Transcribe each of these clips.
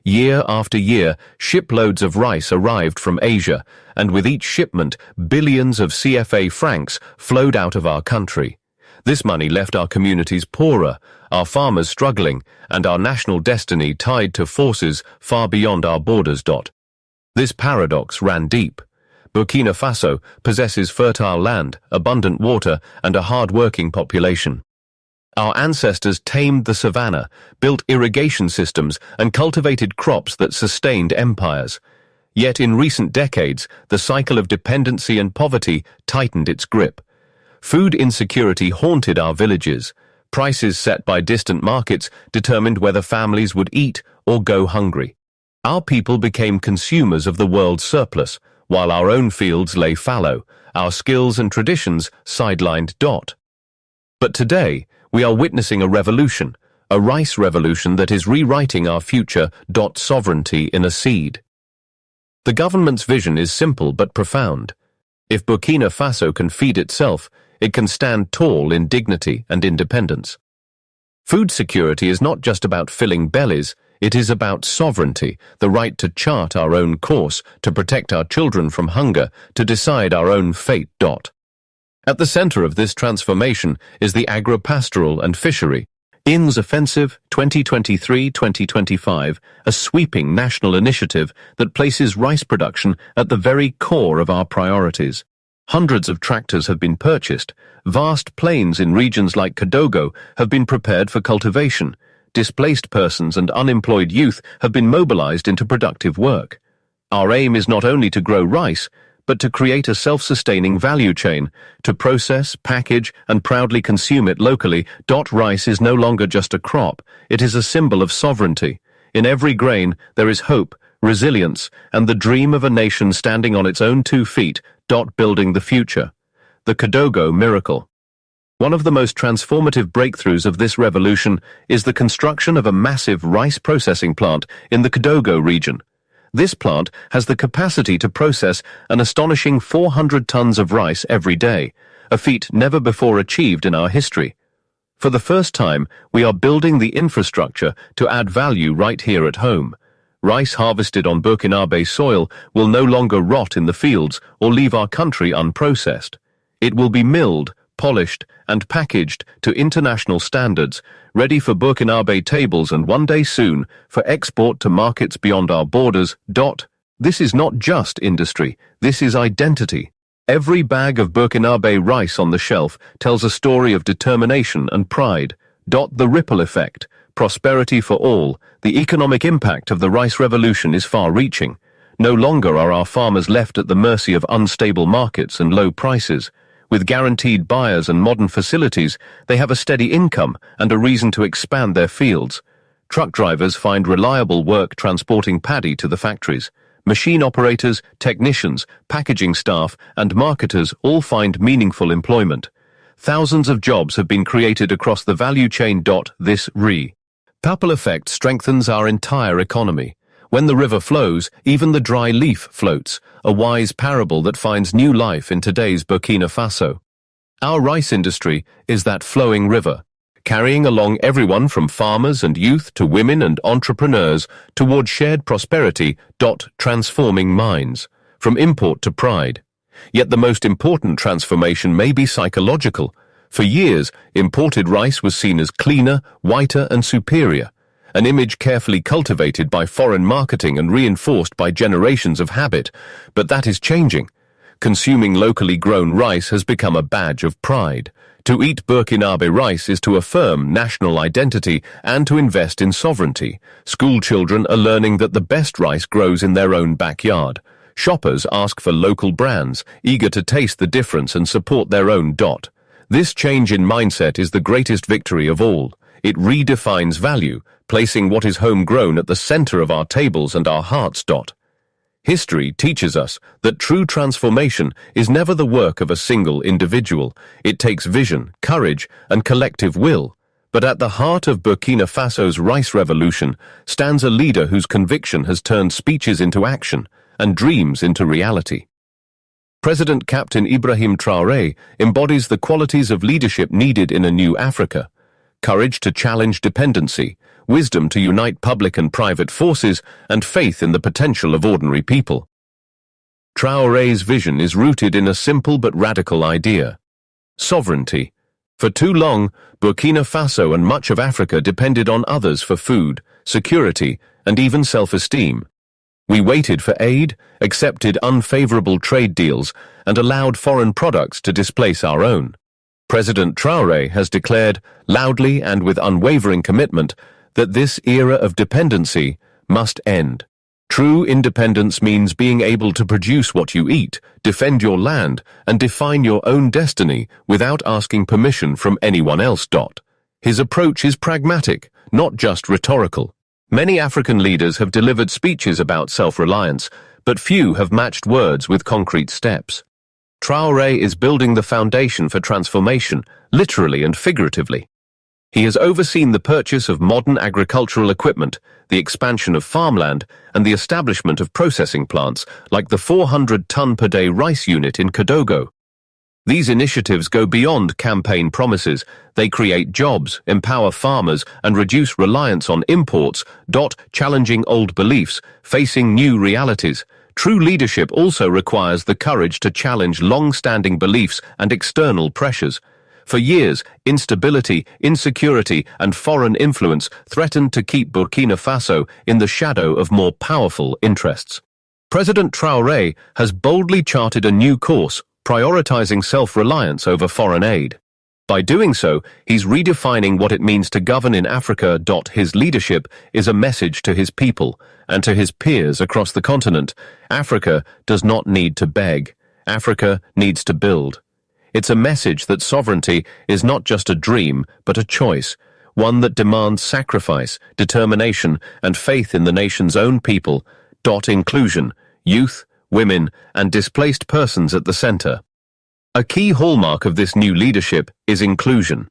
Year after year, shiploads of rice arrived from Asia, and with each shipment, billions of CFA francs flowed out of our country. This money left our communities poorer, our farmers struggling, and our national destiny tied to forces far beyond our borders. This paradox ran deep. Burkina Faso possesses fertile land, abundant water, and a hard-working population. Our ancestors tamed the savanna, built irrigation systems, and cultivated crops that sustained empires. Yet in recent decades, the cycle of dependency and poverty tightened its grip. Food insecurity haunted our villages. Prices set by distant markets determined whether families would eat or go hungry. Our people became consumers of the world's surplus, while our own fields lay fallow, our skills and traditions sidelined. But today, we are witnessing a revolution, a rice revolution that is rewriting our future. Sovereignty in a seed. The government's vision is simple but profound. If Burkina Faso can feed itself, it can stand tall in dignity and independence. Food security is not just about filling bellies, it is about sovereignty, the right to chart our own course, to protect our children from hunger, to decide our own fate. At the center of this transformation is the agro-pastoral and fishery. IN's Offensive 2023-2025, a sweeping national initiative that places rice production at the very core of our priorities. Hundreds of tractors have been purchased. Vast plains in regions like Kadogo have been prepared for cultivation. Displaced persons and unemployed youth have been mobilized into productive work. Our aim is not only to grow rice, but to create a self-sustaining value chain, to process, package, and proudly consume it locally. Rice is no longer just a crop, it is a symbol of sovereignty. In every grain, there is hope, resilience, and the dream of a nation standing on its own 2 feet. Building the future. The Kadogo miracle. One of the most transformative breakthroughs of this revolution is the construction of a massive rice processing plant in the Kadogo region. This plant has the capacity to process an astonishing 400 tons of rice every day, a feat never before achieved in our history. For the first time, we are building the infrastructure to add value right here at home. Rice harvested on Burkinabe soil will no longer rot in the fields or leave our country unprocessed. It will be milled, polished, and packaged to international standards, ready for Burkinabe tables and one day soon for export to markets beyond our borders. This is not just industry, this is identity. Every bag of Burkinabe rice on the shelf tells a story of determination and pride. The ripple effect, prosperity for all, the economic impact of the rice revolution is far-reaching. No longer are our farmers left at the mercy of unstable markets and low prices. With guaranteed buyers and modern facilities, they have a steady income and a reason to expand their fields. Truck drivers find reliable work transporting paddy to the factories. Machine operators, technicians, packaging staff, and marketers all find meaningful employment. Thousands of jobs have been created across the value chain. This ripple effect strengthens our entire economy. When the river flows, even the dry leaf floats, a wise parable that finds new life in today's Burkina Faso. Our rice industry is that flowing river, carrying along everyone from farmers and youth to women and entrepreneurs toward shared prosperity. Transforming minds, from import to pride. Yet the most important transformation may be psychological. For years, imported rice was seen as cleaner, whiter, and superior, an image carefully cultivated by foreign marketing and reinforced by generations of habit. But that is changing. Consuming locally grown rice has become a badge of pride. To eat Burkinabe rice is to affirm national identity and to invest in sovereignty. School children are learning that the best rice grows in their own backyard. Shoppers ask for local brands, eager to taste the difference and support their own. This change in mindset is the greatest victory of all. It redefines value, placing what is homegrown at the center of our tables and our hearts. History teaches us that true transformation is never the work of a single individual. It takes vision, courage, and collective will. But at the heart of Burkina Faso's rice revolution stands a leader whose conviction has turned speeches into action and dreams into reality. President Captain Ibrahim Traoré embodies the qualities of leadership needed in a new Africa. courage to challenge dependency, wisdom to unite public and private forces, and faith in the potential of ordinary people. Traoré's vision is rooted in a simple but radical idea: sovereignty. For too long, Burkina Faso and much of Africa depended on others for food, security, and even self-esteem. We waited for aid, accepted unfavorable trade deals, and allowed foreign products to displace our own. President Traoré has declared, loudly and with unwavering commitment, that this era of dependency must end. True independence means being able to produce what you eat, defend your land, and define your own destiny without asking permission from anyone else. His approach is pragmatic, not just rhetorical. Many African leaders have delivered speeches about self-reliance, but few have matched words with concrete steps. Traoré is building the foundation for transformation, literally and figuratively. He has overseen the purchase of modern agricultural equipment, the expansion of farmland, and the establishment of processing plants, like the 400-ton-per-day rice unit in Kidogo. These initiatives go beyond campaign promises. They create jobs, empower farmers, and reduce reliance on imports. Challenging old beliefs, facing new realities. True leadership also requires the courage to challenge long-standing beliefs and external pressures. For years, instability, insecurity, and foreign influence threatened to keep Burkina Faso in the shadow of more powerful interests. President Traoré has boldly charted a new course, prioritizing self-reliance over foreign aid. By doing so, he's redefining what it means to govern in Africa. His leadership is a message to his people and to his peers across the continent. Africa does not need to beg. Africa needs to build. It's a message that sovereignty is not just a dream, but a choice, one that demands sacrifice, determination, and faith in the nation's own people. Inclusion, youth, women, and displaced persons at the center. A key hallmark of this new leadership is inclusion.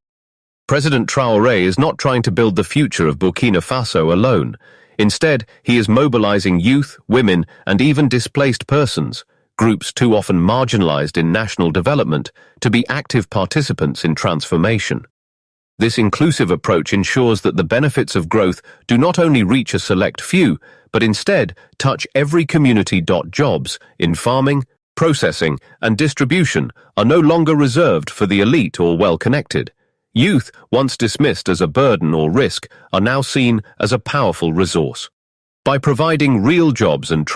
President Traoré is not trying to build the future of Burkina Faso alone. Instead, he is mobilizing youth, women, and even displaced persons, groups too often marginalized in national development, to be active participants in transformation. This inclusive approach ensures that the benefits of growth do not only reach a select few, but instead touch every community. Jobs in farming, processing, and distribution are no longer reserved for the elite or well-connected. Youth, once dismissed as a burden or risk, are now seen as a powerful resource. By providing real jobs and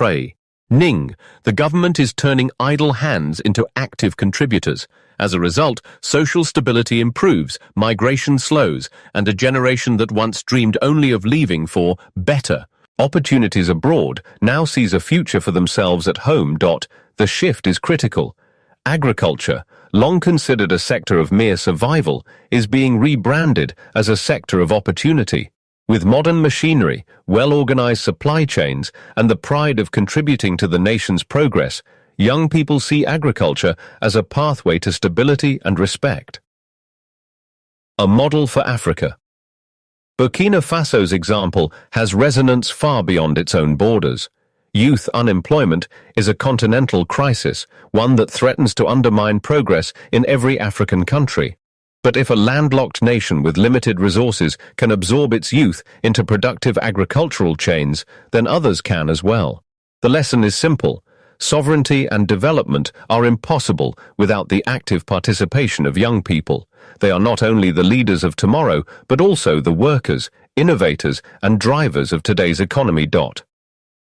the government is turning idle hands into active contributors. As a result, social stability improves, migration slows, and a generation that once dreamed only of leaving for better opportunities abroad now sees a future for themselves at home. The shift is critical. Agriculture, long considered a sector of mere survival, is being rebranded as a sector of opportunity. With modern machinery, well-organized supply chains, and the pride of contributing to the nation's progress, young people see agriculture as a pathway to stability and respect. A model for Africa. Burkina Faso's example has resonance far beyond its own borders. Youth unemployment is a continental crisis, one that threatens to undermine progress in every African country. But if a landlocked nation with limited resources can absorb its youth into productive agricultural chains, then others can as well. The lesson is simple. Sovereignty and development are impossible without the active participation of young people. They are not only the leaders of tomorrow, but also the workers, innovators, and drivers of today's economy.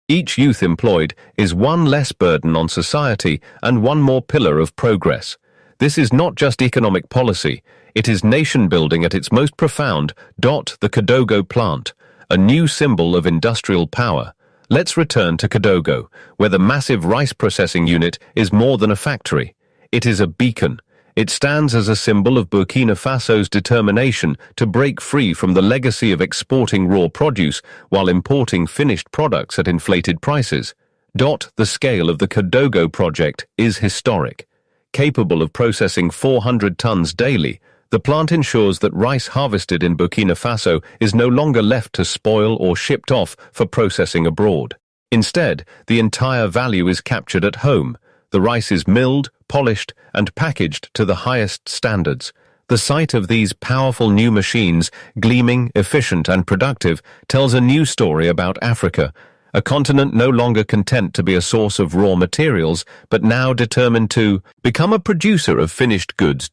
Each youth employed is one less burden on society and one more pillar of progress. This is not just economic policy, it is nation-building at its most profound. The Kidogo plant, a new symbol of industrial power. Let's return to Kidogo, where the massive rice processing unit is more than a factory. It is a beacon. It stands as a symbol of Burkina Faso's determination to break free from the legacy of exporting raw produce while importing finished products at inflated prices. The scale of the Kidogo project is historic. Capable of processing 400 tons daily, the plant ensures that rice harvested in Burkina Faso is no longer left to spoil or shipped off for processing abroad. Instead, the entire value is captured at home. The rice is milled, polished, and packaged to the highest standards. The sight of these powerful new machines, gleaming, efficient and productive, tells a new story about Africa, a continent no longer content to be a source of raw materials, but now determined to become a producer of finished goods.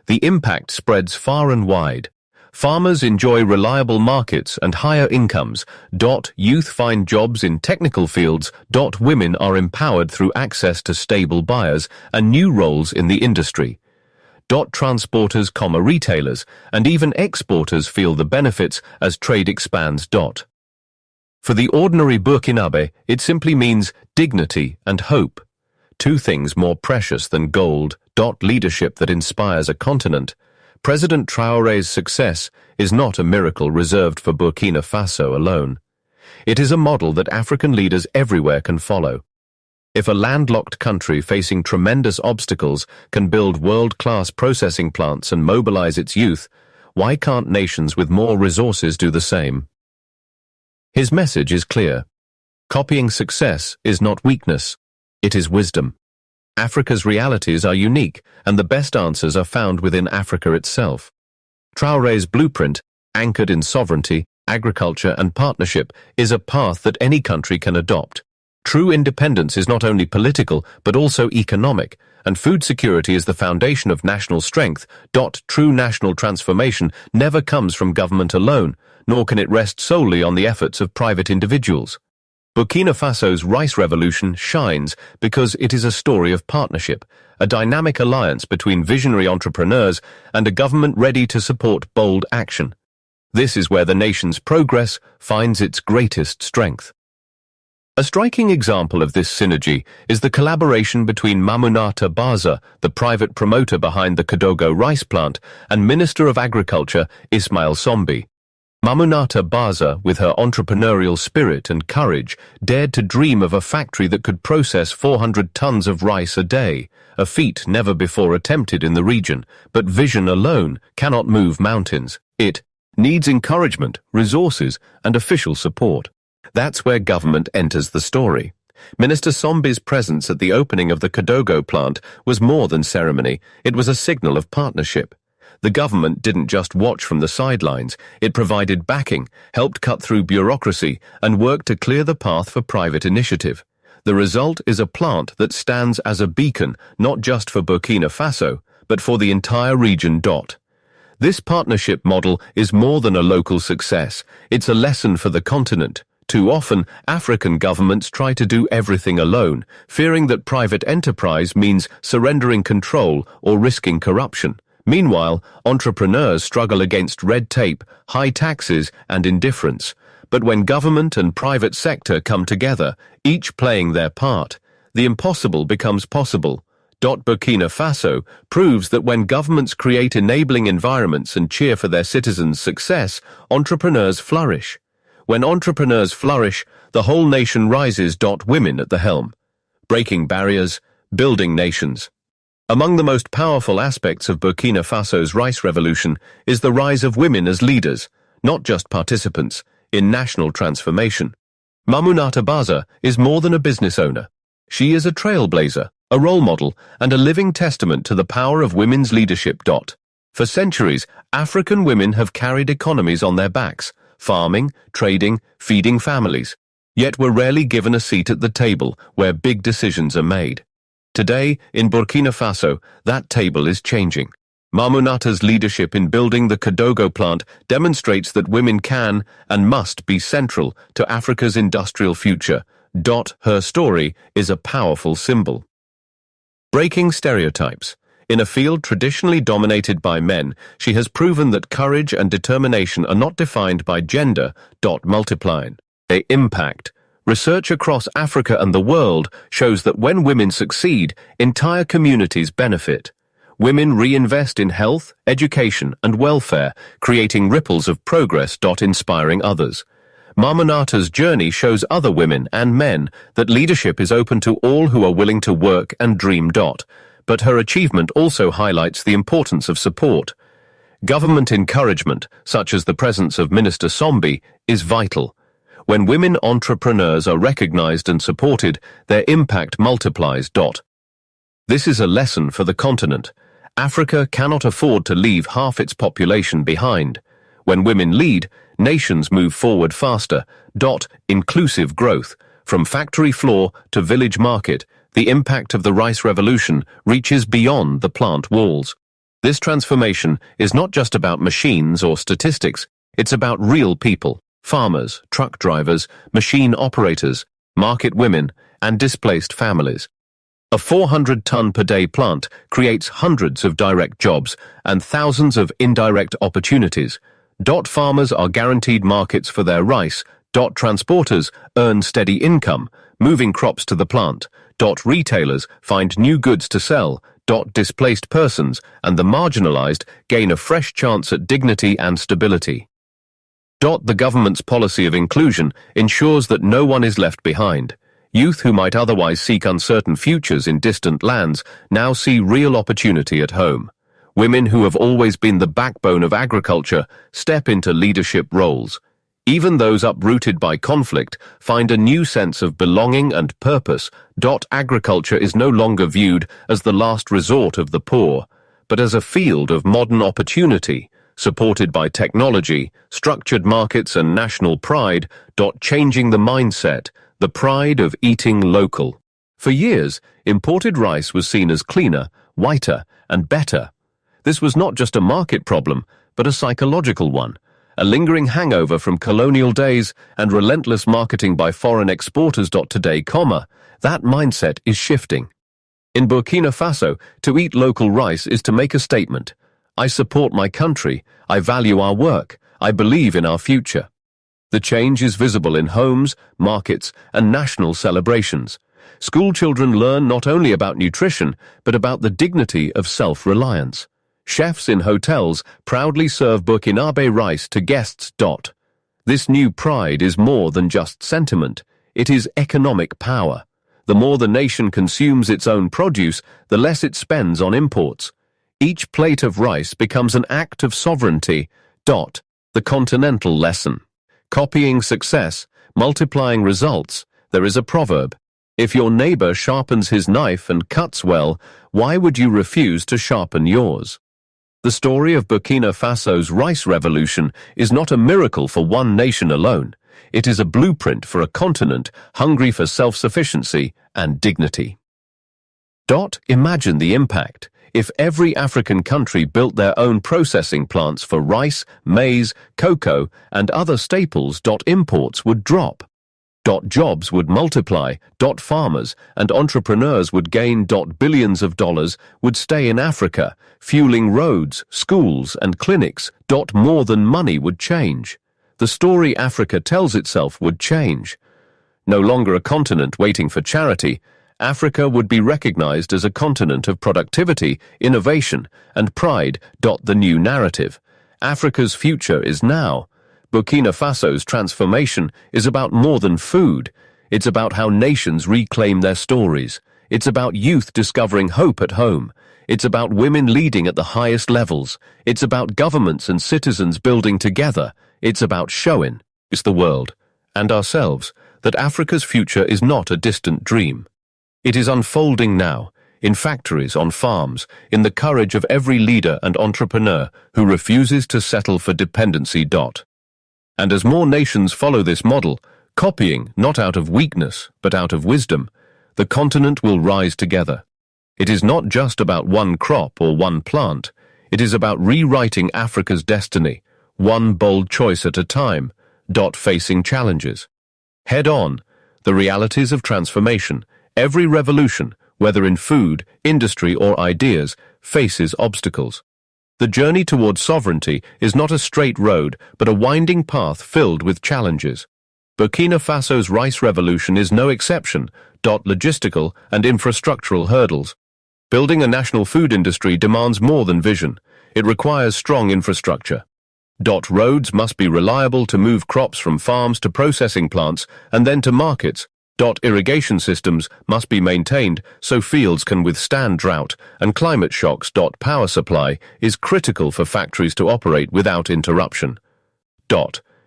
The impact spreads far and wide. Farmers enjoy reliable markets and higher incomes. Youth find jobs in technical fields. Women are empowered through access to stable buyers and new roles in the industry. Transporters, retailers, and even exporters feel the benefits as trade expands. For the ordinary Burkinabe, it simply means dignity and hope. Two things more precious than gold. Leadership that inspires a continent. President Traoré's success is not a miracle reserved for Burkina Faso alone. It is a model that African leaders everywhere can follow. If a landlocked country facing tremendous obstacles can build world-class processing plants and mobilize its youth, why can't nations with more resources do the same? His message is clear. Copying success is not weakness, it is wisdom. Africa's realities are unique, and the best answers are found within Africa itself. Traoré's blueprint, anchored in sovereignty, agriculture and partnership, is a path that any country can adopt. True independence is not only political, but also economic, and food security is the foundation of national strength. True national transformation never comes from government alone, nor can it rest solely on the efforts of private individuals. Burkina Faso's rice revolution shines because it is a story of partnership, a dynamic alliance between visionary entrepreneurs and a government ready to support bold action. This is where the nation's progress finds its greatest strength. A striking example of this synergy is the collaboration between Mamunata Baza, the private promoter behind the Kadogo rice plant, and Minister of Agriculture Ismail Sombi. Mamunata Baza, with her entrepreneurial spirit and courage, dared to dream of a factory that could process 400 tons of rice a day, a feat never before attempted in the region. But vision alone cannot move mountains. It needs encouragement, resources, and official support. That's where government enters the story. Minister Sombi's presence at the opening of the Kadogo plant was more than ceremony, it was a signal of partnership. The government didn't just watch from the sidelines, it provided backing, helped cut through bureaucracy, and worked to clear the path for private initiative. The result is a plant that stands as a beacon, not just for Burkina Faso, but for the entire region. This partnership model is more than a local success, it's a lesson for the continent. Too often, African governments try to do everything alone, fearing that private enterprise means surrendering control or risking corruption. Meanwhile, entrepreneurs struggle against red tape, high taxes, and indifference. But when government and private sector come together, each playing their part, the impossible becomes possible. Burkina Faso proves that when governments create enabling environments and cheer for their citizens' success, entrepreneurs flourish. When entrepreneurs flourish, the whole nation rises. Women at the helm. Breaking barriers, building nations. Among the most powerful aspects of Burkina Faso's rice revolution is the rise of women as leaders, not just participants, in national transformation. Mamunata Baza is more than a business owner. She is a trailblazer, a role model, and a living testament to the power of women's leadership. For centuries, African women have carried economies on their backs, farming, trading, feeding families, yet were rarely given a seat at the table where big decisions are made. Today, in Burkina Faso, that table is changing. Mamunata's leadership in building the Kadogo plant demonstrates that women can and must be central to Africa's industrial future. Her story is a powerful symbol. Breaking stereotypes. In a field traditionally dominated by men, she has proven that courage and determination are not defined by gender. Multiplying. They impact. Research across Africa and the world shows that when women succeed, entire communities benefit. Women reinvest in health, education, and welfare, creating ripples of progress. Inspiring others. Mamunata's journey shows other women and men that leadership is open to all who are willing to work and dream. But her achievement also highlights the importance of support. Government encouragement, such as the presence of Minister Sombi, is vital. When women entrepreneurs are recognized and supported, their impact multiplies. This is a lesson for the continent. Africa cannot afford to leave half its population behind. When women lead, nations move forward faster. Inclusive growth. From factory floor to village market, the impact of the rice revolution reaches beyond the plant walls. This transformation is not just about machines or statistics, it's about real people, farmers, truck drivers, machine operators, market women, and displaced families. A 400-ton-per-day plant creates hundreds of direct jobs and thousands of indirect opportunities. Farmers are guaranteed markets for their rice. Transporters earn steady income, moving crops to the plant. Retailers find new goods to sell. Displaced persons and the marginalized gain a fresh chance at dignity and stability. The government's policy of inclusion ensures that no one is left behind. Youth who might otherwise seek uncertain futures in distant lands now see real opportunity at home. Women who have always been the backbone of agriculture step into leadership roles. Even those uprooted by conflict find a new sense of belonging and purpose. Agriculture is no longer viewed as the last resort of the poor, but as a field of modern opportunity, supported by technology, structured markets and national pride. Changing the mindset, the pride of eating local. For years, imported rice was seen as cleaner, whiter, and better. This was not just a market problem, but a psychological one, a lingering hangover from colonial days and relentless marketing by foreign exporters. Today, that mindset is shifting. In Burkina Faso, to eat local rice is to make a statement. I support my country, I value our work, I believe in our future. The change is visible in homes, markets, and national celebrations. School children learn not only about nutrition, but about the dignity of self-reliance. Chefs in hotels proudly serve Burkinabe rice to guests. This new pride is more than just sentiment, it is economic power. The more the nation consumes its own produce, the less it spends on imports. Each plate of rice becomes an act of sovereignty. The continental lesson. Copying success, multiplying results. There is a proverb. If your neighbor sharpens his knife and cuts well, why would you refuse to sharpen yours? The story of Burkina Faso's rice revolution is not a miracle for one nation alone. It is a blueprint for a continent hungry for self-sufficiency and dignity. Imagine the impact if every African country built their own processing plants for rice, maize, cocoa, and other staples. Imports would drop. Jobs would multiply. Farmers and entrepreneurs would gain. Billions of dollars would stay in Africa, fueling roads, schools, and clinics. More than money would change. The story Africa tells itself would change. No longer a continent waiting for charity, Africa would be recognized as a continent of productivity, innovation, and pride. The new narrative. Africa's future is now. Burkina Faso's transformation is about more than food. It's about how nations reclaim their stories. It's about youth discovering hope at home. It's about women leading at the highest levels. It's about governments and citizens building together. It's about showing the world and ourselves that Africa's future is not a distant dream. It is unfolding now, in factories, on farms, in the courage of every leader and entrepreneur who refuses to settle for dependency. And as more nations follow this model, copying not out of weakness but out of wisdom, the continent will rise together. It is not just about one crop or one plant. It is about rewriting Africa's destiny, one bold choice at a time. Facing challenges. Head on, the realities of transformation. Every revolution, whether in food, industry, or ideas, faces obstacles. The journey towards sovereignty is not a straight road, but a winding path filled with challenges. Burkina Faso's rice revolution is no exception. Logistical and infrastructural hurdles. Building a national food industry demands more than vision. It requires strong infrastructure. Roads must be reliable to move crops from farms to processing plants and then to markets. Irrigation systems must be maintained so fields can withstand drought and climate shocks. Power supply is critical for factories to operate without interruption.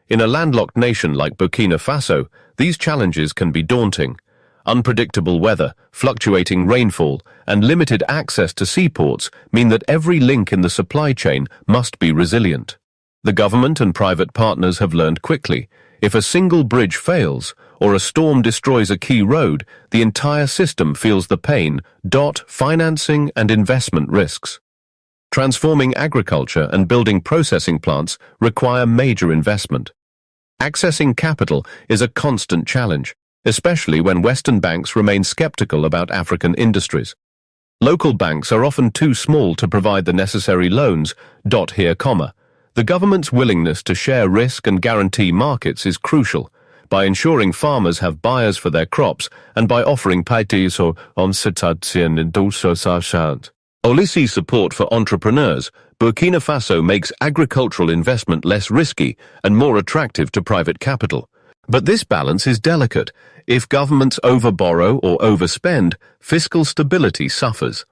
In a landlocked nation like Burkina Faso, these challenges can be daunting. Unpredictable weather, fluctuating rainfall, and limited access to seaports mean that every link in the supply chain must be resilient. The government and private partners have learned quickly. If a single bridge fails, or a storm destroys a key road, the entire system feels the pain. Financing and investment risks. Transforming agriculture and building processing plants require major investment. Accessing capital is a constant challenge, especially when Western banks remain skeptical about African industries. Local banks are often too small to provide the necessary loans. The government's willingness to share risk and guarantee markets is crucial, by ensuring farmers have buyers for their crops and by offering policy support for entrepreneurs. Burkina Faso makes agricultural investment less risky and more attractive to private capital. But this balance is delicate. If governments overborrow or overspend, fiscal stability suffers.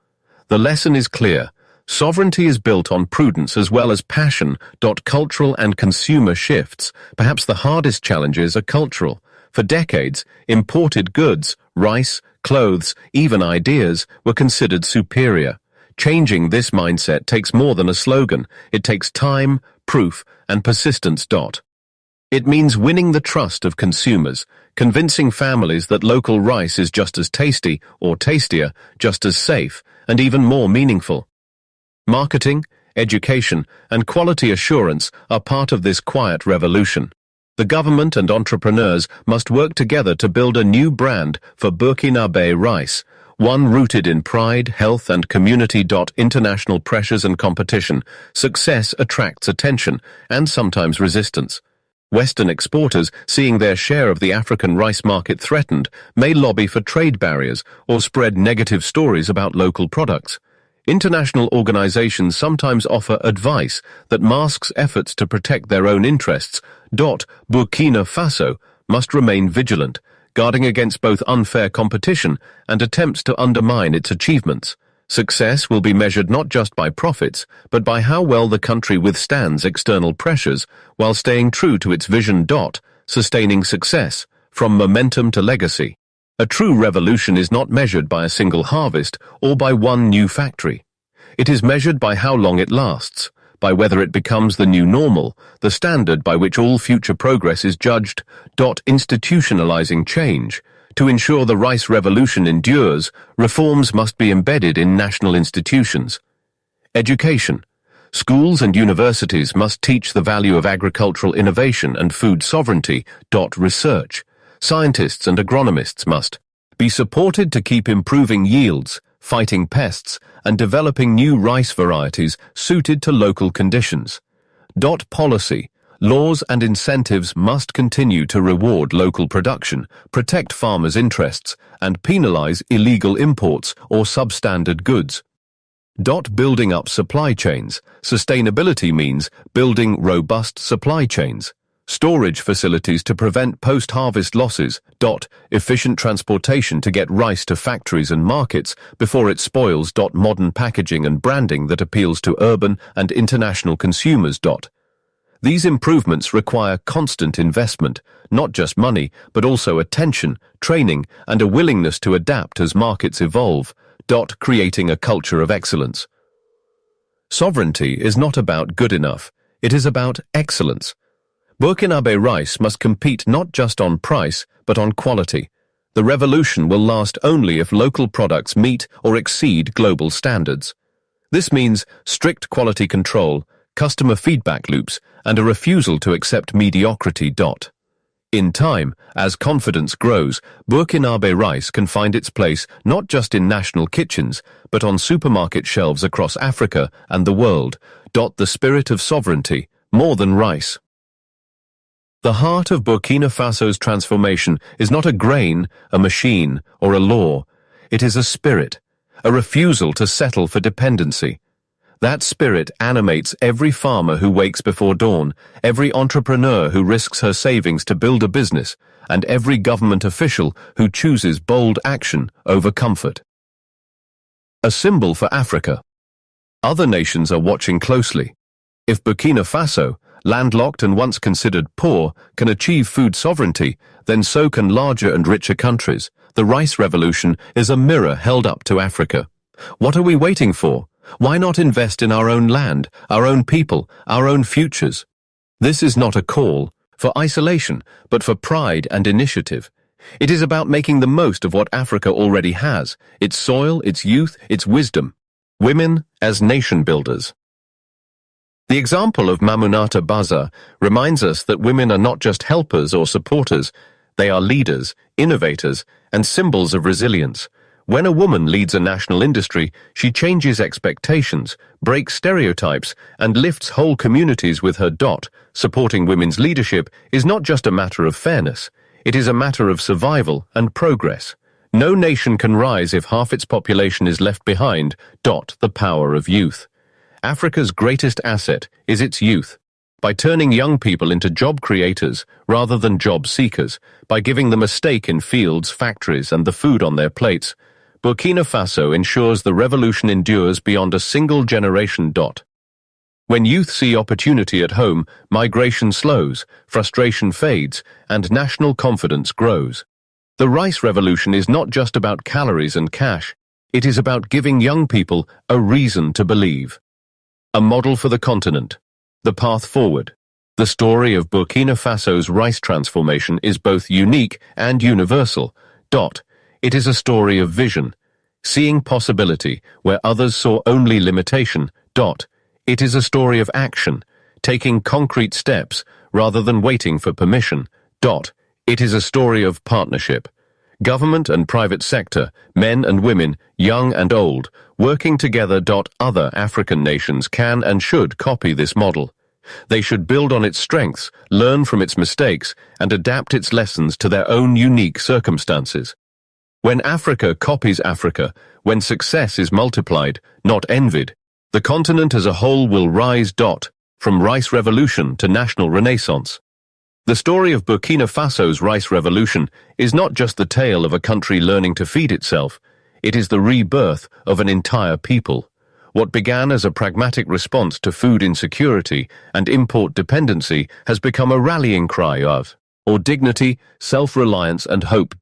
The lesson is clear. Sovereignty is built on prudence as well as passion. Cultural and consumer shifts. Perhaps the hardest challenges are cultural. For decades, imported goods, rice, clothes, even ideas, were considered superior. Changing this mindset takes more than a slogan. It takes time, proof, and persistence. It means winning the trust of consumers, convincing families that local rice is just as tasty or tastier, just as safe, and even more meaningful. Marketing, education, and quality assurance are part of this quiet revolution. The government and entrepreneurs must work together to build a new brand for Burkinabe rice, one rooted in pride, health, and community. International pressures and competition. Success attracts attention and sometimes resistance. Western exporters, seeing their share of the African rice market threatened, may lobby for trade barriers or spread negative stories about local products. International organizations sometimes offer advice that masks efforts to protect their own interests. Burkina Faso must remain vigilant, guarding against both unfair competition and attempts to undermine its achievements. Success will be measured not just by profits, but by how well the country withstands external pressures while staying true to its vision. Sustaining success, from momentum to legacy. A true revolution is not measured by a single harvest or by one new factory. It is measured by how long it lasts, by whether it becomes the new normal, the standard by which all future progress is judged. Institutionalizing change. To ensure the rice revolution endures, reforms must be embedded in national institutions. Education. Schools and universities must teach the value of agricultural innovation and food sovereignty. Research. Scientists and agronomists must be supported to keep improving yields, fighting pests, and developing new rice varieties suited to local conditions. Policy. Laws and incentives must continue to reward local production, protect farmers' interests, and penalize illegal imports or substandard goods. Building up supply chains. Sustainability means building robust supply chains. Storage facilities to prevent post-harvest losses. Efficient transportation to get rice to factories and markets before it spoils. Modern packaging and branding that appeals to urban and international consumers. These improvements require constant investment, not just money, but also attention, training, and a willingness to adapt as markets evolve. Creating a culture of excellence. Sovereignty is not about good enough, it is about excellence. Burkinabe rice must compete not just on price, but on quality. The revolution will last only if local products meet or exceed global standards. This means strict quality control, customer feedback loops, and a refusal to accept mediocrity. In time, as confidence grows, Burkinabe rice can find its place not just in national kitchens, but on supermarket shelves across Africa and the world. The spirit of sovereignty, more than rice. The heart of Burkina Faso's transformation is not a grain, a machine, or a law. It is a spirit, a refusal to settle for dependency. That spirit animates every farmer who wakes before dawn, every entrepreneur who risks her savings to build a business, and every government official who chooses bold action over comfort. A symbol for Africa. Other nations are watching closely. If Burkina Faso, landlocked and once considered poor, can achieve food sovereignty, then so can larger and richer countries. The rice revolution is a mirror held up to Africa. What are we waiting for? Why not invest in our own land, our own people, our own futures? This is not a call for isolation, but for pride and initiative. It is about making the most of what Africa already has, its soil, its youth, its wisdom. Women as nation builders. The example of Mamunata Baza reminds us that women are not just helpers or supporters, they are leaders, innovators, and symbols of resilience. When a woman leads a national industry, she changes expectations, breaks stereotypes, and lifts whole communities with her. Supporting women's leadership is not just a matter of fairness, it is a matter of survival and progress. No nation can rise if half its population is left behind. The power of youth. Africa's greatest asset is its youth. By turning young people into job creators rather than job seekers, by giving them a stake in fields, factories, and the food on their plates, Burkina Faso ensures the revolution endures beyond a single generation. When youth see opportunity at home, migration slows, frustration fades, and national confidence grows. The rice revolution is not just about calories and cash. It is about giving young people a reason to believe. A model for the continent. The path forward. The story of Burkina Faso's rice transformation is both unique and universal. It is a story of vision, seeing possibility where others saw only limitation. It is a story of action, taking concrete steps rather than waiting for permission. It is a story of partnership. Government and private sector, men and women, young and old, working together. Other African nations can and should copy this model. They should build on its strengths, learn from its mistakes, and adapt its lessons to their own unique circumstances. When Africa copies Africa, when success is multiplied, not envied, the continent as a whole will rise. From rice revolution to national renaissance. The story of Burkina Faso's rice revolution is not just the tale of a country learning to feed itself, it is the rebirth of an entire people. What began as a pragmatic response to food insecurity and import dependency has become a rallying cry of dignity, self-reliance, and hope.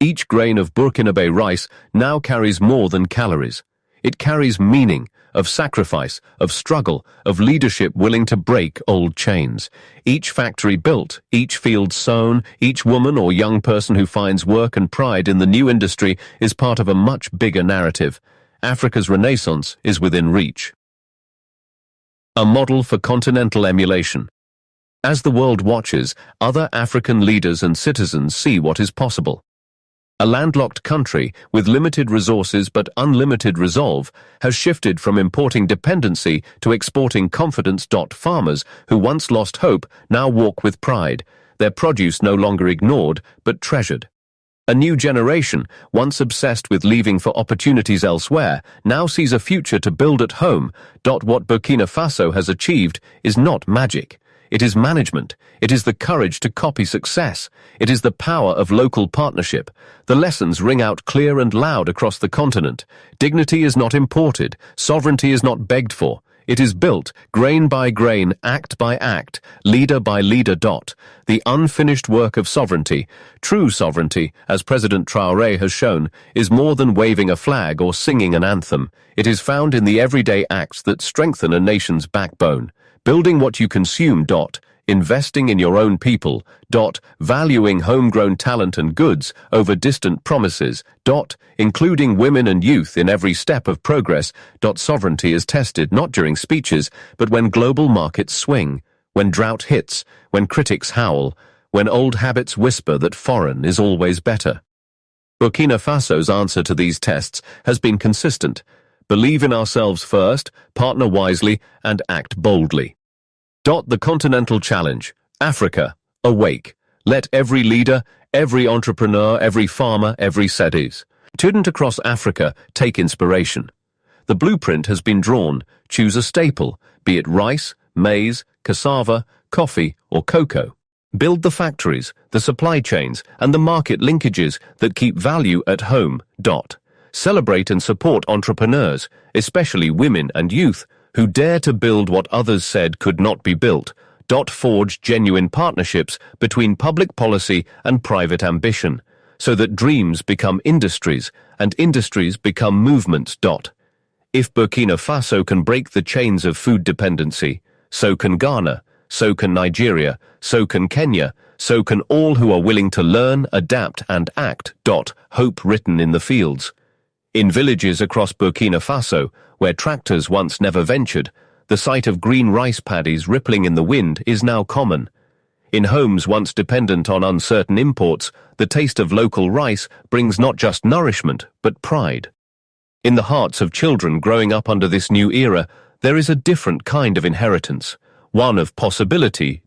Each grain of Burkinabe rice now carries more than calories. It carries meaning, of sacrifice, of struggle, of leadership willing to break old chains. Each factory built, each field sown, each woman or young person who finds work and pride in the new industry is part of a much bigger narrative. Africa's renaissance is within reach. A model for continental emulation. As the world watches, other African leaders and citizens see what is possible. A landlocked country with limited resources but unlimited resolve has shifted from importing dependency to exporting confidence. Farmers who once lost hope now walk with pride, their produce no longer ignored but treasured. A new generation, once obsessed with leaving for opportunities elsewhere, now sees a future to build at home. What Burkina Faso has achieved is not magic. It is management. It is the courage to copy success. It is the power of local partnership. The lessons ring out clear and loud across the continent. Dignity is not imported. Sovereignty is not begged for. It is built, grain by grain, act by act, leader by leader. The unfinished work of sovereignty, true sovereignty, as President Traoré has shown, is more than waving a flag or singing an anthem. It is found in the everyday acts that strengthen a nation's backbone. Building what you consume. Investing in your own people. Valuing homegrown talent and goods over distant promises. Including women and youth in every step of progress. Sovereignty is tested not during speeches, but when global markets swing, when drought hits, when critics howl, when old habits whisper that foreign is always better. Burkina Faso's answer to these tests has been consistent. Believe in ourselves first, partner wisely, and act boldly. The continental challenge. Africa, awake. Let every leader, every entrepreneur, every farmer, every student across Africa take inspiration. The blueprint has been drawn. Choose a staple, be it rice, maize, cassava, coffee, or cocoa. Build the factories, the supply chains, and the market linkages that keep value at home. Celebrate and support entrepreneurs, especially women and youth, who dare to build what others said could not be built, forge genuine partnerships between public policy and private ambition, so that dreams become industries and industries become movements. If Burkina Faso can break the chains of food dependency, so can Ghana, so can Nigeria, so can Kenya, so can all who are willing to learn, adapt, and act. Hope written in the fields. In villages across Burkina Faso, where tractors once never ventured, the sight of green rice paddies rippling in the wind is now common. In homes once dependent on uncertain imports, the taste of local rice brings not just nourishment, but pride. In the hearts of children growing up under this new era, there is a different kind of inheritance, one of possibility.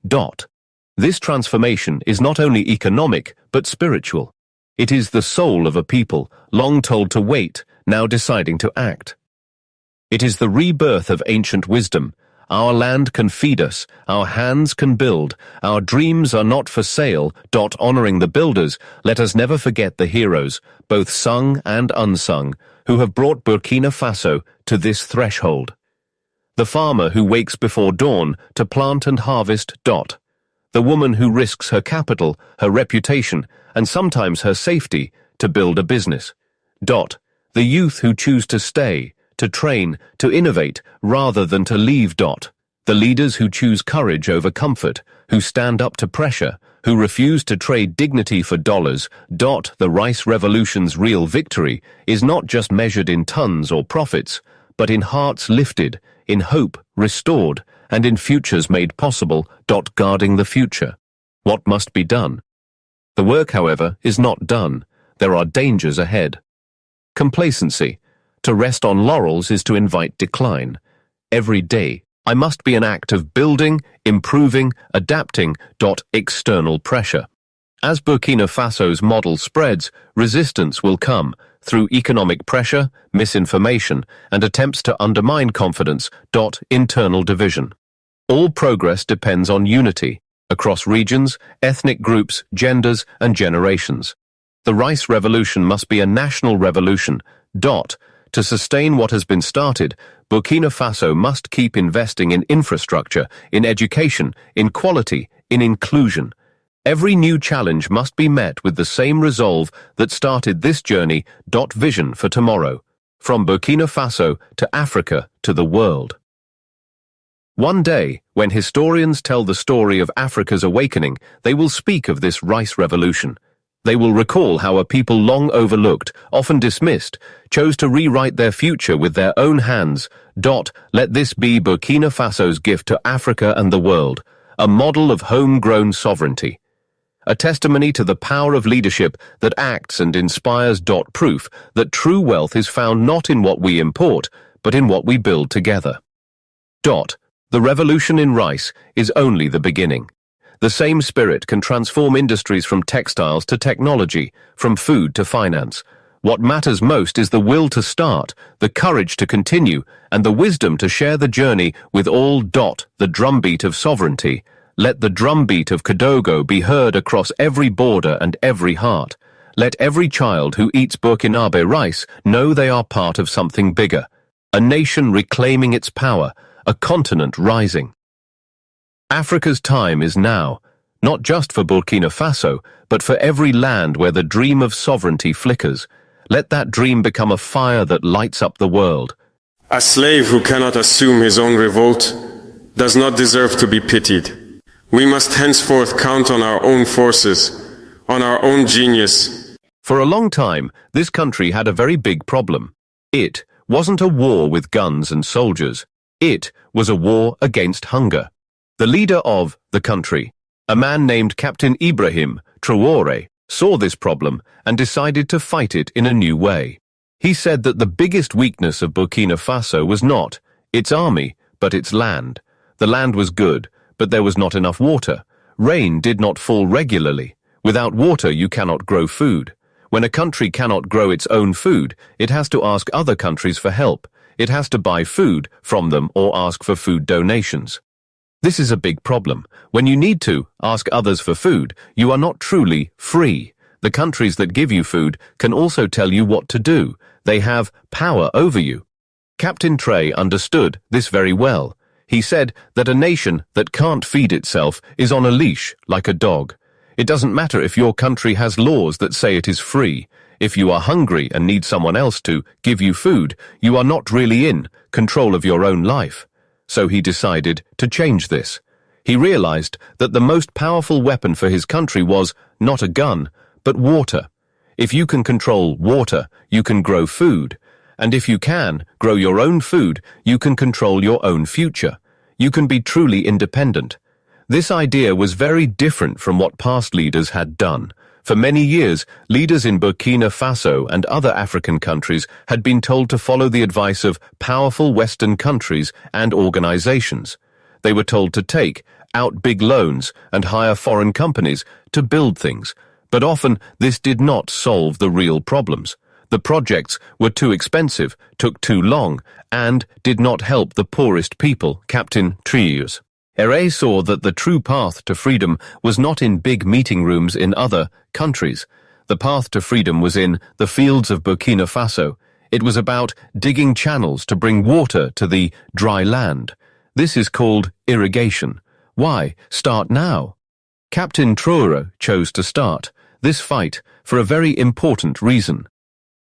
This transformation is not only economic, but spiritual. It is the soul of a people, long told to wait, now deciding to act. It is the rebirth of ancient wisdom. Our land can feed us, our hands can build, our dreams are not for sale. Honoring the builders, let us never forget the heroes, both sung and unsung, who have brought Burkina Faso to this threshold. The farmer who wakes before dawn to plant and harvest. The woman who risks her capital, her reputation, and sometimes her safety to build a business. The youth who choose to stay, to train, to innovate, rather than to leave. The leaders who choose courage over comfort, who stand up to pressure, who refuse to trade dignity for dollars. The rice revolution's real victory is not just measured in tons or profits, but in hearts lifted, in hope restored, and in futures made possible. Guarding the future. What must be done? The work, however, is not done. There are dangers ahead. Complacency. To rest on laurels is to invite decline. Every day, I must be an act of building, improving, adapting. External pressure. As Burkina Faso's model spreads, resistance will come through economic pressure, misinformation, and attempts to undermine confidence. Internal division. All progress depends on unity across regions, ethnic groups, genders, and generations. The rice revolution must be a national revolution. To sustain what has been started, Burkina Faso must keep investing in infrastructure, in education, in quality, in inclusion. Every new challenge must be met with the same resolve that started this journey. Vision for tomorrow, from Burkina Faso to Africa to the world. One day, when historians tell the story of Africa's awakening, they will speak of this rice revolution. They will recall how a people long overlooked, often dismissed, chose to rewrite their future with their own hands. Let this be Burkina Faso's gift to Africa and the world, a model of homegrown sovereignty. A testimony to the power of leadership that acts and inspires. Proof that true wealth is found not in what we import, but in what we build together. The revolution in rice is only the beginning. The same spirit can transform industries from textiles to technology, from food to finance. What matters most is the will to start, the courage to continue, and the wisdom to share the journey with all. The drumbeat of sovereignty. Let the drumbeat of Kadogo be heard across every border and every heart. Let every child who eats Burkinabe rice know they are part of something bigger. A nation reclaiming its power, a continent rising. Africa's time is now, not just for Burkina Faso, but for every land where the dream of sovereignty flickers. Let that dream become a fire that lights up the world. A slave who cannot assume his own revolt does not deserve to be pitied. We must henceforth count on our own forces, on our own genius. For a long time, this country had a very big problem. It wasn't a war with guns and soldiers. It was a war against hunger. The leader of the country, a man named Captain Ibrahim Traoré, saw this problem and decided to fight it in a new way. He said that the biggest weakness of Burkina Faso was not its army, but its land. The land was good, but there was not enough water. Rain did not fall regularly. Without water, you cannot grow food. When a country cannot grow its own food, it has to ask other countries for help. It has to buy food from them or ask for food donations. This is a big problem. When you need to ask others for food, you are not truly free. The countries that give you food can also tell you what to do. They have power over you. Captain Traoré understood this very well. He said that a nation that can't feed itself is on a leash like a dog. It doesn't matter if your country has laws that say it is free. If you are hungry and need someone else to give you food, you are not really in control of your own life. So he decided to change this. He realized that the most powerful weapon for his country was not a gun, but water. If you can control water, you can grow food. And if you can grow your own food, you can control your own future. You can be truly independent. This idea was very different from what past leaders had done. For many years, leaders in Burkina Faso and other African countries had been told to follow the advice of powerful Western countries and organizations. They were told to take out big loans and hire foreign companies to build things, but often this did not solve the real problems. The projects were too expensive, took too long, and did not help the poorest people, Captain Traoré. Traoré saw that the true path to freedom was not in big meeting rooms in other countries. The path to freedom was in the fields of Burkina Faso. It was about digging channels to bring water to the dry land. This is called irrigation. Why start now? Captain Traoré chose to start this fight for a very important reason.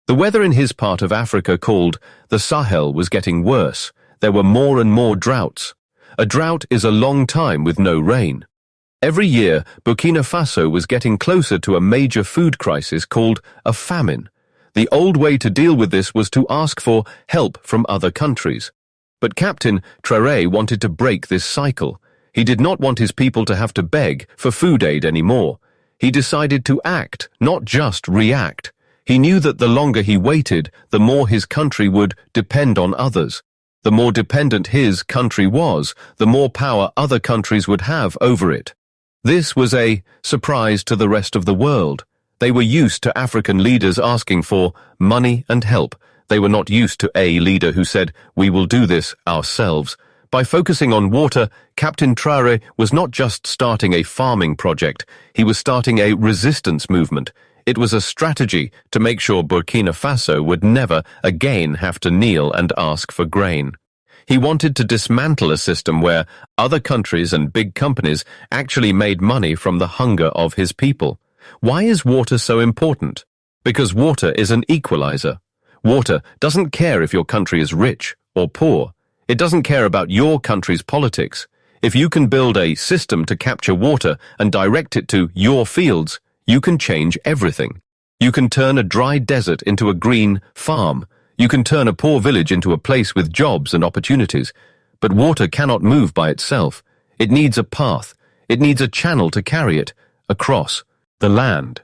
The weather in his part of Africa called the Sahel was getting worse. There were more and more droughts. A drought is a long time with no rain. Every year, Burkina Faso was getting closer to a major food crisis called a famine. The old way to deal with this was to ask for help from other countries. But Captain Traoré wanted to break this cycle. He did not want his people to have to beg for food aid anymore. He decided to act, not just react. He knew that the longer he waited, the more his country would depend on others. The more dependent his country was, the more power other countries would have over it. This was a surprise to the rest of the world. They were used to African leaders asking for money and help. They were not used to a leader who said, "We will do this ourselves." By focusing on water, Captain Traoré was not just starting a farming project, he was starting a resistance movement. It was a strategy to make sure Burkina Faso would never again have to kneel and ask for grain. He wanted to dismantle a system where other countries and big companies actually made money from the hunger of his people. Why is water so important? Because water is an equalizer. Water doesn't care if your country is rich or poor. It doesn't care about your country's politics. If you can build a system to capture water and direct it to your fields, you can change everything. You can turn a dry desert into a green farm. You can turn a poor village into a place with jobs and opportunities. But water cannot move by itself. It needs a path. It needs a channel to carry it across the land.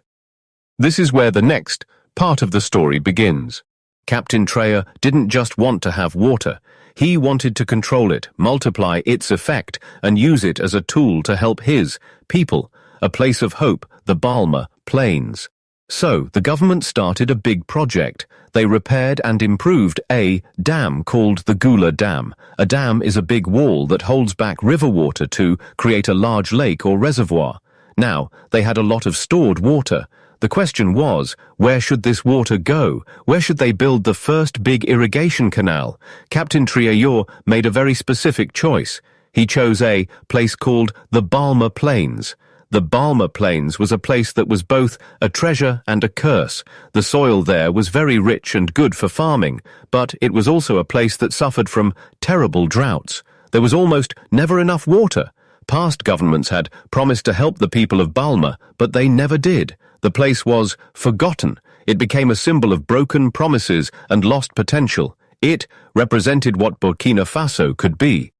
This is where the next part of the story begins. Captain Traoré didn't just want to have water. He wanted to control it, multiply its effect, and use it as a tool to help his people, a place of hope, the Balma Plains. So, the government started a big project. They repaired and improved a dam called the Gula Dam. A dam is a big wall that holds back river water to create a large lake or reservoir. Now, they had a lot of stored water. The question was, where should this water go? Where should they build the first big irrigation canal? Captain Traoré made a very specific choice. He chose a place called the Balma Plains. The Balma Plains was a place that was both a treasure and a curse. The soil there was very rich and good for farming, but it was also a place that suffered from terrible droughts. There was almost never enough water. Past governments had promised to help the people of Balma, but they never did. The place was forgotten. It became a symbol of broken promises and lost potential. It represented what Burkina Faso could be.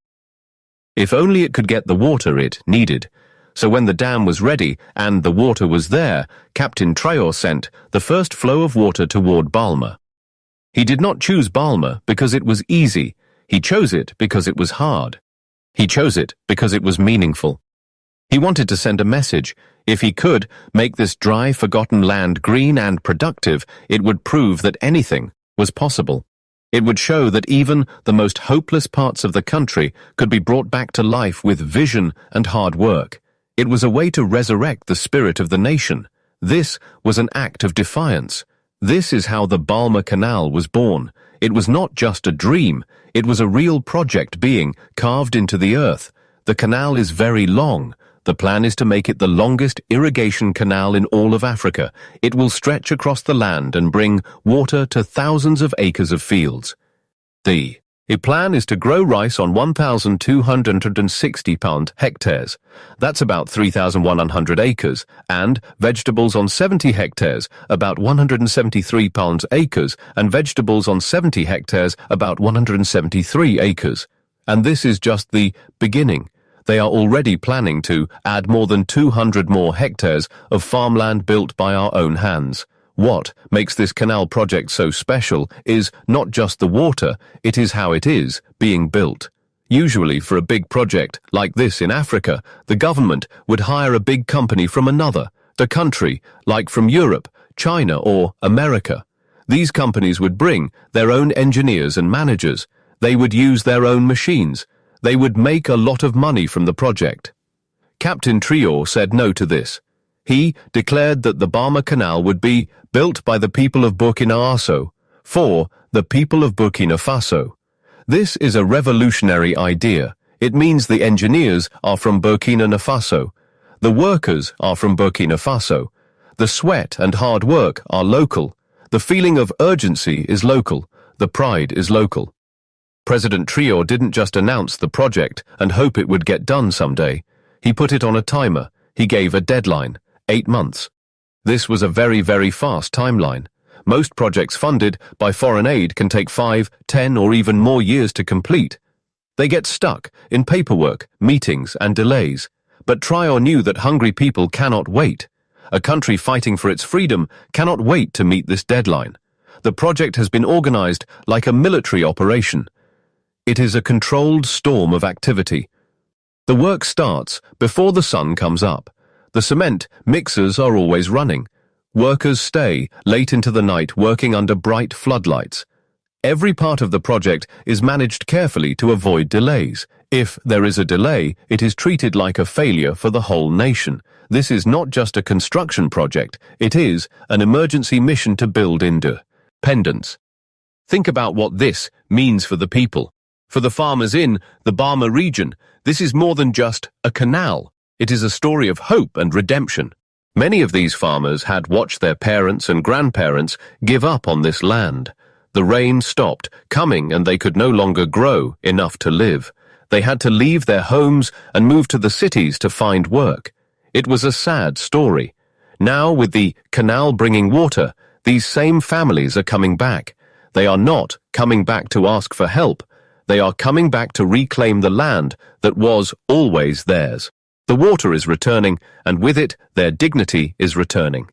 If only it could get the water it needed. So when the dam was ready and the water was there, Captain Traoré sent the first flow of water toward Balma. He did not choose Balma because it was easy. He chose it because it was hard. He chose it because it was meaningful. He wanted to send a message. If he could make this dry, forgotten land green and productive, it would prove that anything was possible. It would show that even the most hopeless parts of the country could be brought back to life with vision and hard work. It was a way to resurrect the spirit of the nation. This was an act of defiance. This is how the Balma Canal was born. It was not just a dream, it was a real project being carved into the earth. The canal is very long. The plan is to make it the longest irrigation canal in all of Africa. It will stretch across the land and bring water to thousands of acres of fields. The plan is to grow rice on 1,260 hectares. That's about 3,100 acres, and vegetables on 70 hectares, about 173 acres, and vegetables on 70 hectares, about 173 acres. And this is just the beginning. They are already planning to add more than 200 more hectares of farmland built by our own hands. What makes this canal project so special is not just the water, it is how it is being built. Usually for a big project like this in Africa, the government would hire a big company from another country, like from Europe, China, or America. These companies would bring their own engineers and managers. They would use their own machines. They would make a lot of money from the project. Captain Traoré said no to this. He declared that the Bama Canal would be built by the people of Burkina Faso, for the people of Burkina Faso. This is a revolutionary idea. It means the engineers are from Burkina Faso. The workers are from Burkina Faso. The sweat and hard work are local. The feeling of urgency is local. The pride is local. President Traoré didn't just announce the project and hope it would get done someday. He put it on a timer. He gave a deadline, 8 months. This was a very, very fast timeline. Most projects funded by foreign aid can take 5, 10, or even more years to complete. They get stuck in paperwork, meetings, and delays. But Traoré knew that hungry people cannot wait. A country fighting for its freedom cannot wait to meet this deadline. The project has been organized like a military operation. It is a controlled storm of activity. The work starts before the sun comes up. The cement mixers are always running. Workers stay late into the night working under bright floodlights. Every part of the project is managed carefully to avoid delays. If there is a delay, it is treated like a failure for the whole nation. This is not just a construction project, it is an emergency mission to build independence. Think about what this means for the people. For the farmers in the Bama region, this is more than just a canal. It is a story of hope and redemption. Many of these farmers had watched their parents and grandparents give up on this land. The rain stopped coming and they could no longer grow enough to live. They had to leave their homes and move to the cities to find work. It was a sad story. Now, with the canal bringing water, these same families are coming back. They are not coming back to ask for help. They are coming back to reclaim the land that was always theirs. The water is returning, and with it, their dignity is returning.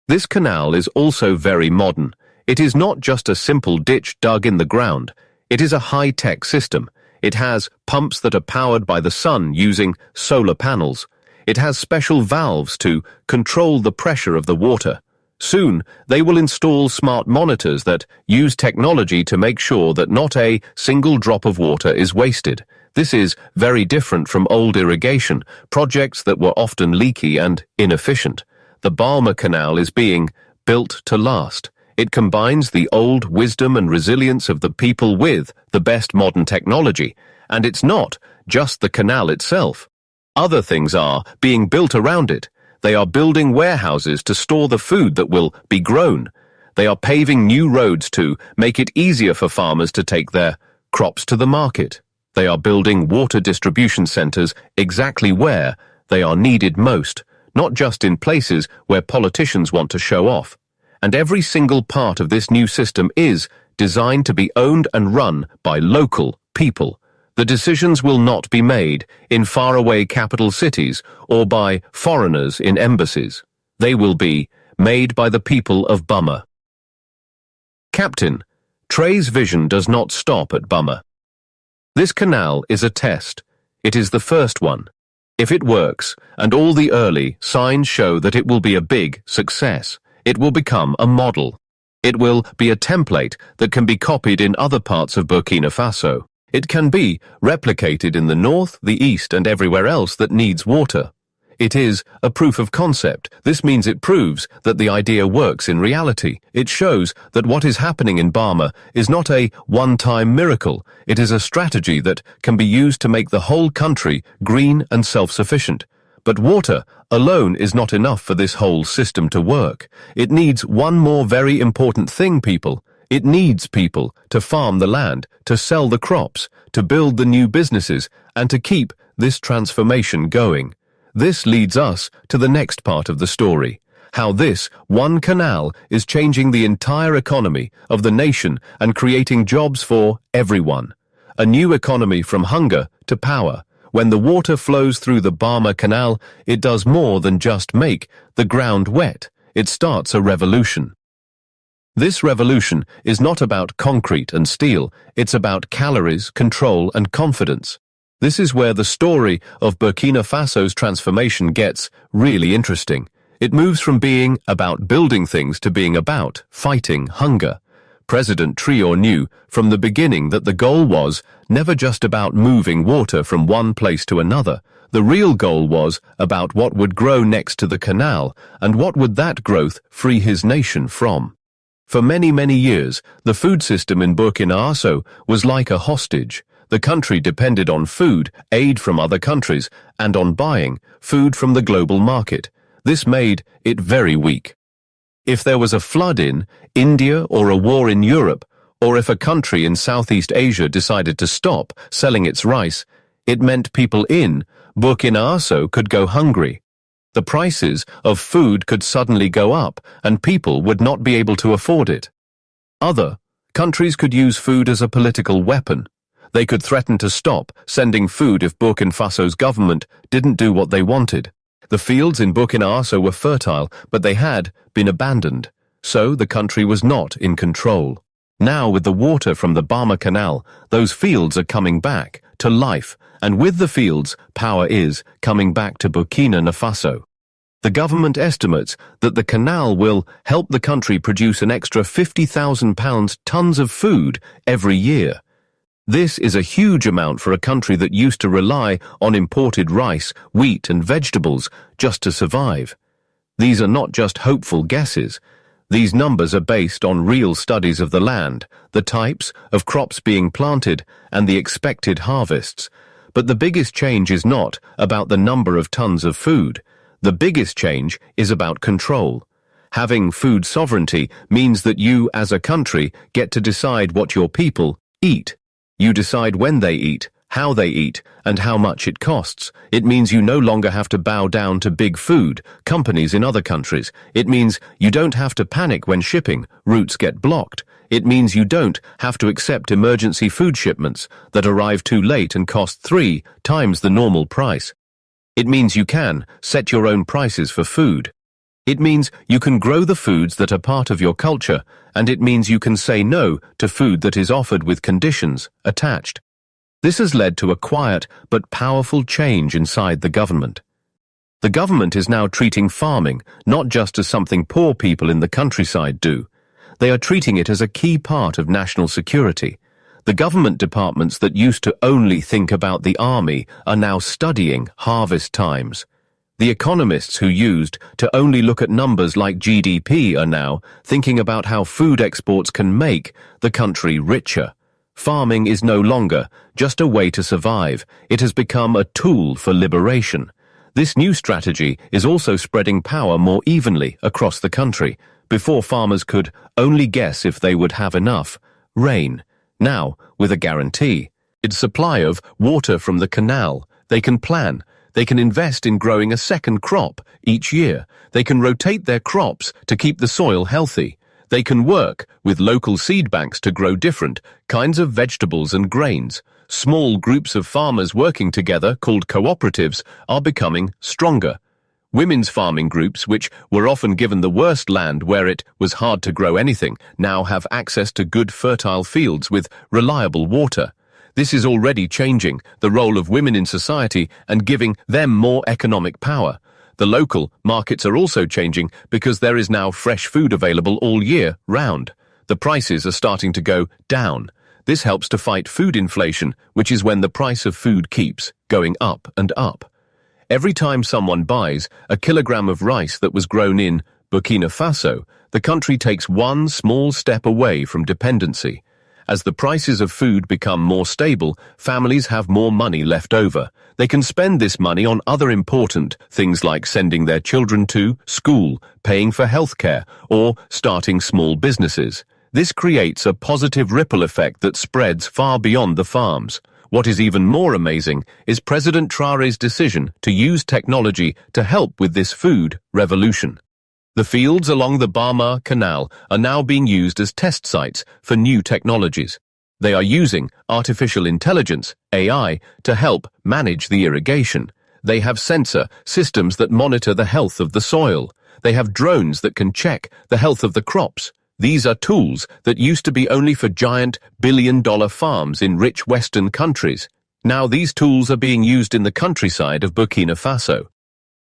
This canal is also very modern. It is not just a simple ditch dug in the ground. It is a high-tech system. It has pumps that are powered by the sun using solar panels. It has special valves to control the pressure of the water. Soon, they will install smart monitors that use technology to make sure that not a single drop of water is wasted. This is very different from old irrigation projects that were often leaky and inefficient. The Bama Canal is being built to last. It combines the old wisdom and resilience of the people with the best modern technology. And it's not just the canal itself. Other things are being built around it. They are building warehouses to store the food that will be grown. They are paving new roads to make it easier for farmers to take their crops to the market. They are building water distribution centers exactly where they are needed most, not just in places where politicians want to show off. And every single part of this new system is designed to be owned and run by local people. The decisions will not be made in faraway capital cities or by foreigners in embassies. They will be made by the people of Bama. Captain, Traoré's vision does not stop at Bama. This canal is a test. It is the first one. If it works, and all the early signs show that it will be a big success, it will become a model. It will be a template that can be copied in other parts of Burkina Faso. It can be replicated in the north, the east, and everywhere else that needs water. It is a proof of concept. This means it proves that the idea works in reality. It shows that what is happening in Burma is not a one-time miracle. It is a strategy that can be used to make the whole country green and self-sufficient. But water alone is not enough for this whole system to work. It needs one more very important thing, people. It needs people to farm the land, to sell the crops, to build the new businesses, and to keep this transformation going. This leads us to the next part of the story, how this one canal is changing the entire economy of the nation and creating jobs for everyone. A new economy from hunger to power. When the water flows through the Burma Canal, it does more than just make the ground wet. It starts a revolution. This revolution is not about concrete and steel, it's about calories, control, and confidence. This is where the story of Burkina Faso's transformation gets really interesting. It moves from being about building things to being about fighting hunger. President Traoré knew from the beginning that the goal was never just about moving water from one place to another. The real goal was about what would grow next to the canal and what would that growth free his nation from. For many, many years, the food system in Burkina Faso was like a hostage. The country depended on food, aid from other countries, and on buying food from the global market. This made it very weak. If there was a flood in India or a war in Europe, or if a country in Southeast Asia decided to stop selling its rice, it meant people in Burkina Faso could go hungry. The prices of food could suddenly go up, and people would not be able to afford it. Other countries could use food as a political weapon. They could threaten to stop sending food if Burkina Faso's government didn't do what they wanted. The fields in Burkina Faso were fertile, but they had been abandoned, so the country was not in control. Now, with the water from the Burma Canal, those fields are coming back to life, and with the fields, power is coming back to Burkina Faso. The government estimates that the canal will help the country produce an extra 50,000 tons of food every year. This is a huge amount for a country that used to rely on imported rice, wheat, and vegetables just to survive. These are not just hopeful guesses. These numbers are based on real studies of the land, the types of crops being planted, and the expected harvests. But the biggest change is not about the number of tons of food. The biggest change is about control. Having food sovereignty means that you, as a country, get to decide what your people eat. You decide when they eat, how they eat, and how much it costs. It means you no longer have to bow down to big food companies in other countries. It means you don't have to panic when shipping routes get blocked. It means you don't have to accept emergency food shipments that arrive too late and cost 3 times the normal price. It means you can set your own prices for food. It means you can grow the foods that are part of your culture, and it means you can say no to food that is offered with conditions attached. This has led to a quiet but powerful change inside the government. The government is now treating farming not just as something poor people in the countryside do. They are treating it as a key part of national security. The government departments that used to only think about the army are now studying harvest times. The economists who used to only look at numbers like GDP are now thinking about how food exports can make the country richer. Farming is no longer just a way to survive. It has become a tool for liberation. This new strategy is also spreading power more evenly across the country. Before, farmers could only guess if they would have enough rain. Now, with a guarantee, its supply of water from the canal, they can plan. They can invest in growing a second crop each year. They can rotate their crops to keep the soil healthy. They can work with local seed banks to grow different kinds of vegetables and grains. Small groups of farmers working together, called cooperatives, are becoming stronger. Women's farming groups, which were often given the worst land where it was hard to grow anything, now have access to good fertile fields with reliable water. This is already changing the role of women in society and giving them more economic power. The local markets are also changing because there is now fresh food available all year round. The prices are starting to go down. This helps to fight food inflation, which is when the price of food keeps going up and up. Every time someone buys a kilogram of rice that was grown in Burkina Faso, the country takes one small step away from dependency. As the prices of food become more stable, families have more money left over. They can spend this money on other important things like sending their children to school, paying for healthcare, or starting small businesses. This creates a positive ripple effect that spreads far beyond the farms. What is even more amazing is President Traoré's decision to use technology to help with this food revolution. The fields along the Bama Canal are now being used as test sites for new technologies. They are using artificial intelligence, AI, to help manage the irrigation. They have sensor systems that monitor the health of the soil. They have drones that can check the health of the crops. These are tools that used to be only for giant billion-dollar farms in rich Western countries. Now these tools are being used in the countryside of Burkina Faso.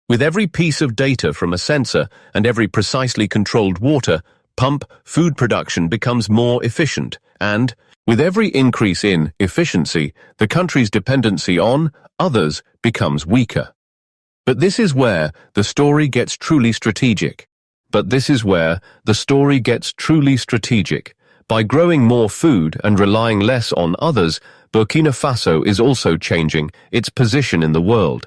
With every piece of data from a sensor and every precisely controlled water pump, food production becomes more efficient, and, with every increase in efficiency, the country's dependency on others becomes weaker. But this is where the story gets truly strategic. By growing more food and relying less on others, Burkina Faso is also changing its position in the world.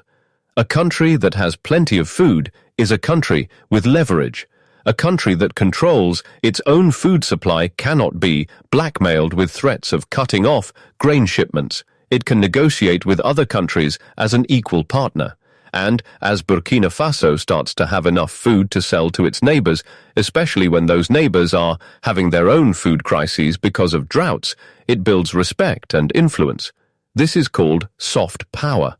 A country that has plenty of food is a country with leverage. A country that controls its own food supply cannot be blackmailed with threats of cutting off grain shipments. It can negotiate with other countries as an equal partner. And as Burkina Faso starts to have enough food to sell to its neighbors, especially when those neighbors are having their own food crises because of droughts, it builds respect and influence. This is called soft power.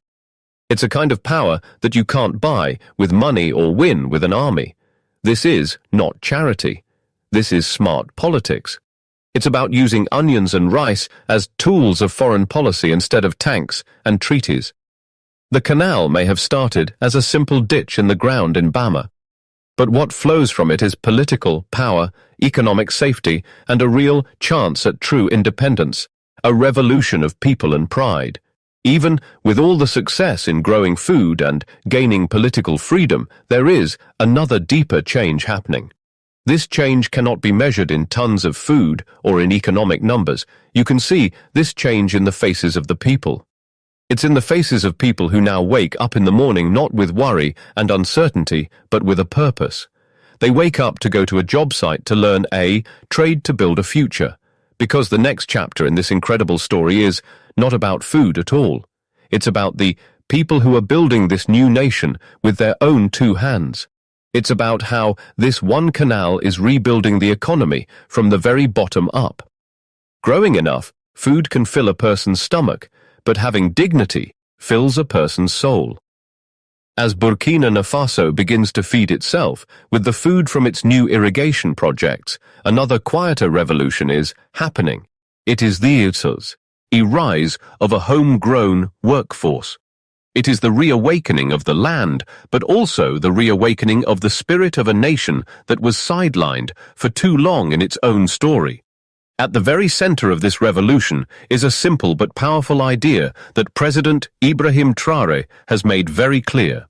It's a kind of power that you can't buy with money or win with an army. This is not charity. This is smart politics. It's about using onions and rice as tools of foreign policy instead of tanks and treaties. The canal may have started as a simple ditch in the ground in Bama, but what flows from it is political power, economic safety, and a real chance at true independence, a revolution of people and pride. Even with all the success in growing food and gaining political freedom, there is another deeper change happening. This change cannot be measured in tons of food or in economic numbers. You can see this change in the faces of the people. It's in the faces of people who now wake up in the morning not with worry and uncertainty, but with a purpose. They wake up to go to a job site to learn a trade to build a future. Because the next chapter in this incredible story is not about food at all. It's about the people who are building this new nation with their own two hands. It's about how this one canal is rebuilding the economy from the very bottom up. Growing enough, food can fill a person's stomach, but having dignity fills a person's soul. As Burkina Faso begins to feed itself with the food from its new irrigation projects, another quieter revolution is happening. It is a rise of a homegrown workforce. It is the reawakening of the land, but also the reawakening of the spirit of a nation that was sidelined for too long in its own story. At the very center of this revolution is a simple but powerful idea that President Ibrahim Traoré has made very clear.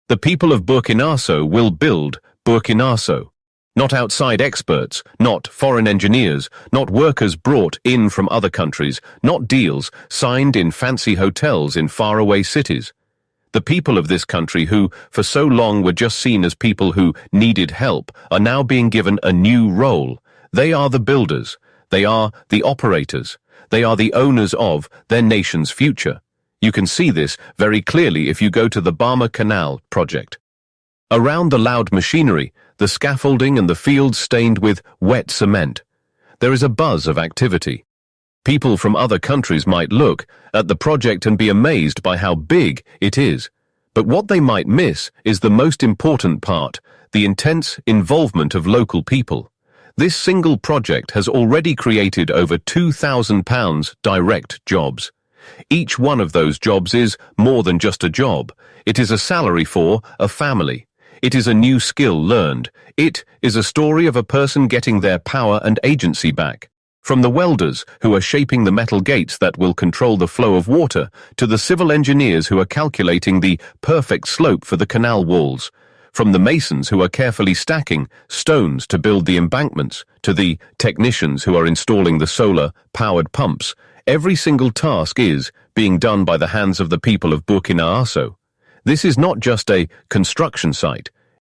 The people of Burkina Faso will build Burkina Faso. Not outside experts, not foreign engineers, not workers brought in from other countries, not deals signed in fancy hotels in faraway cities. The people of this country who, for so long, were just seen as people who needed help, are now being given a new role. They are the builders. They are the operators. They are the owners of their nation's future. You can see this very clearly if you go to the Bama Canal project. Around the loud machinery, the scaffolding and the fields stained with wet cement, there is a buzz of activity. People from other countries might look at the project and be amazed by how big it is. But what they might miss is the most important part, the intense involvement of local people. This single project has already created over £2,000 direct jobs. Each one of those jobs is more than just a job. It is a salary for a family. It is a new skill learned. It is a story of a person getting their power and agency back. From the welders who are shaping the metal gates that will control the flow of water, to the civil engineers who are calculating the perfect slope for the canal walls, from the masons who are carefully stacking stones to build the embankments, to the technicians who are installing the solar-powered pumps, every single task is being done by the hands of the people of Burkina Faso. This is not just a construction site,